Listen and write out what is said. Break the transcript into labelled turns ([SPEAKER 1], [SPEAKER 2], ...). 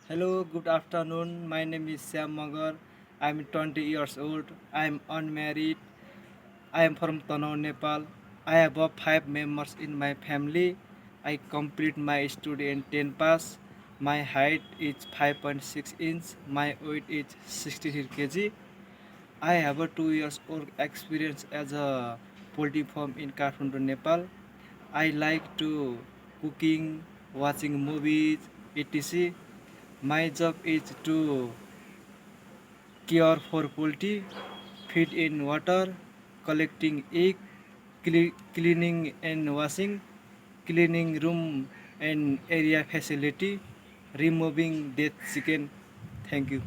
[SPEAKER 1] Hello, good afternoon. My name is Shyam Magar. I'm 20 years old. I'm unmarried. I am from Tanaw, Nepal. I have 5 members in my family. I complete my study in 10 pass. My height is 5.6 inch. My weight is 63 kg. I have a 2 years old experience as a poultry farm in Kathmandu, Nepal. I like to cooking, watching movies, etc. My job is to care for poultry, feed in water, collecting egg, cleaning and washing, cleaning room and area facility, removing dead chicken. Thank you.